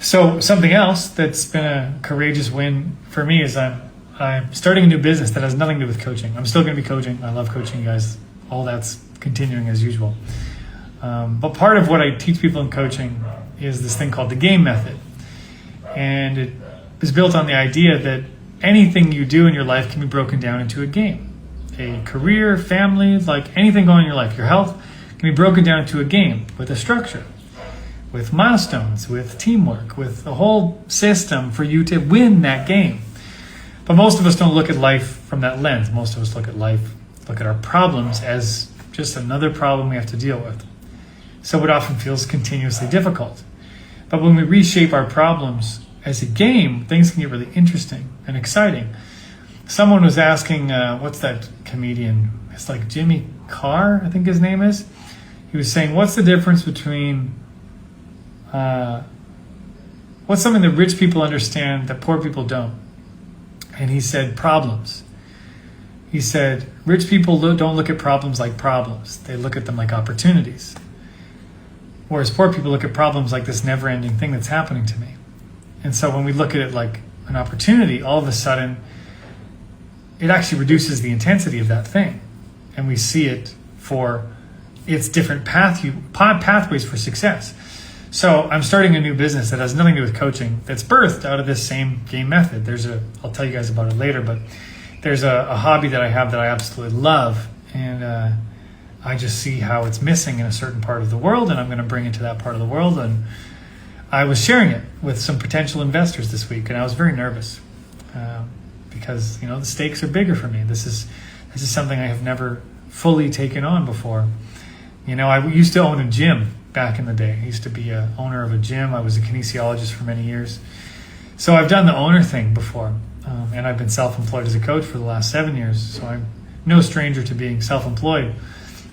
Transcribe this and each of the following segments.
So something else that's been a courageous win for me is I'm starting a new business that has nothing to do with coaching. I'm still going to be coaching. I love coaching you guys. All that's continuing as usual. But part of what I teach people in coaching is this thing called the GAME method. And it is built on the idea that anything you do in your life can be broken down into a game. A career, family, like anything going in your life, your health can be broken down into a game with a structure, with milestones, with teamwork, with a whole system for you to win that game. But most of us don't look at life from that lens. Most of us look at our problems as just another problem we have to deal with. So it often feels continuously difficult. But when we reshape our problems as a game, things can get really interesting and exciting. Someone was asking, what's that comedian? It's like Jimmy Carr, I think his name is. He was saying, what's the difference between, what's something that rich people understand that poor people don't? And he said, problems. He said, rich people don't look at problems like problems. They look at them like opportunities. Whereas poor people look at problems like this never-ending thing that's happening to me. And so when we look at it like an opportunity, all of a sudden, it actually reduces the intensity of that thing. And we see it for its different pathways for success. So I'm starting a new business that has nothing to do with coaching that's birthed out of this same game method. I'll tell you guys about it later, but there's a hobby that I have that I absolutely love. And I just see how it's missing in a certain part of the world, and I'm going to bring it to that part of the world. And I was sharing it with some potential investors this week, and I was very nervous because the stakes are bigger for me. This is something I have never fully taken on before. I used to own a gym back in the day. I used to be a owner of a gym. I was a kinesiologist for many years. So I've done the owner thing before, and I've been self-employed as a coach for the last 7 years. So I'm no stranger to being self-employed.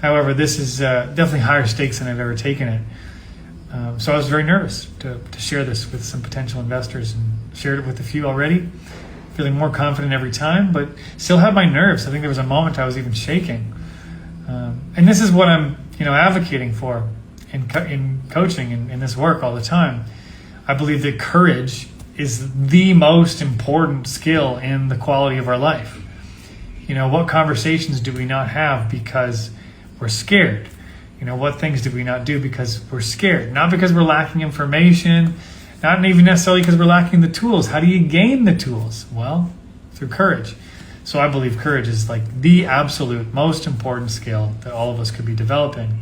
However, this is definitely higher stakes than I've ever taken it. So I was very nervous to share this with some potential investors, and shared it with a few already, feeling more confident every time, but still had my nerves. I think there was a moment I was even shaking. And this is what I'm advocating for in coaching and in this work all the time. I believe that courage is the most important skill in the quality of our life. What conversations do we not have because we're scared? What things do we not do because we're scared? Not because we're lacking information, not even necessarily because we're lacking the tools. How do you gain the tools? Well, through courage. So I believe courage is like the absolute most important skill that all of us could be developing.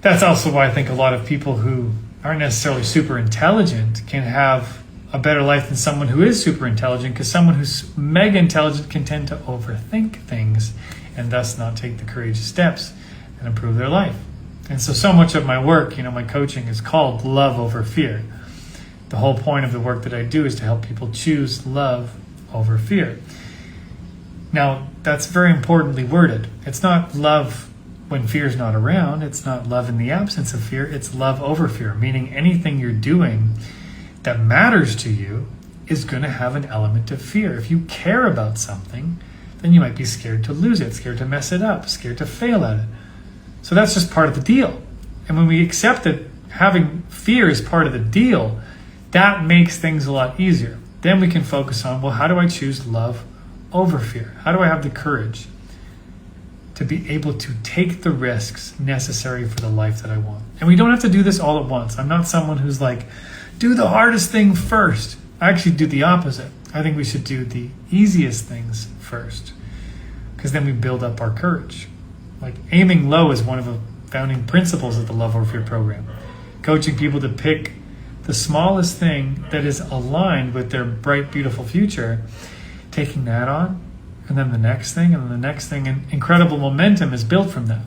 That's also why I think a lot of people who aren't necessarily super intelligent can have a better life than someone who is super intelligent, because someone who's mega intelligent can tend to overthink things and thus not take the courageous steps and improve their life. And so much of my work, my coaching is called love over fear. The whole point of the work that I do is to help people choose love over fear. Now, that's very importantly worded. It's not love when fear is not around. It's not love in the absence of fear. It's love over fear, meaning anything you're doing that matters to you is going to have an element of fear. If you care about something, then you might be scared to lose it, scared to mess it up, scared to fail at it. So that's just part of the deal. And when we accept that having fear is part of the deal, that makes things a lot easier. Then we can focus on, well, how do I choose love over fear? How do I have the courage to be able to take the risks necessary for the life that I want? And we don't have to do this all at once. I'm not someone who's like, do the hardest thing first. I actually do the opposite. I think we should do the easiest things first, because then we build up our courage. Like aiming low is one of the founding principles of the Love Over Fear program. Coaching people to pick the smallest thing that is aligned with their bright, beautiful future, taking that on, and then the next thing, and then the next thing, and incredible momentum is built from that.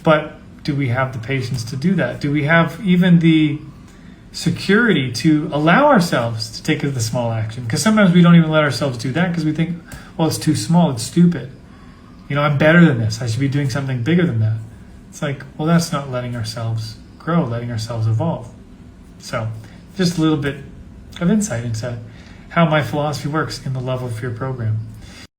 But do we have the patience to do that? Do we have even the security to allow ourselves to take the small action? Because sometimes we don't even let ourselves do that because we think, well, it's too small, it's stupid. I'm better than this. I should be doing something bigger than that. It's like, well, that's not letting ourselves grow, letting ourselves evolve. So just a little bit of insight into how my philosophy works in the Love Over Fear program.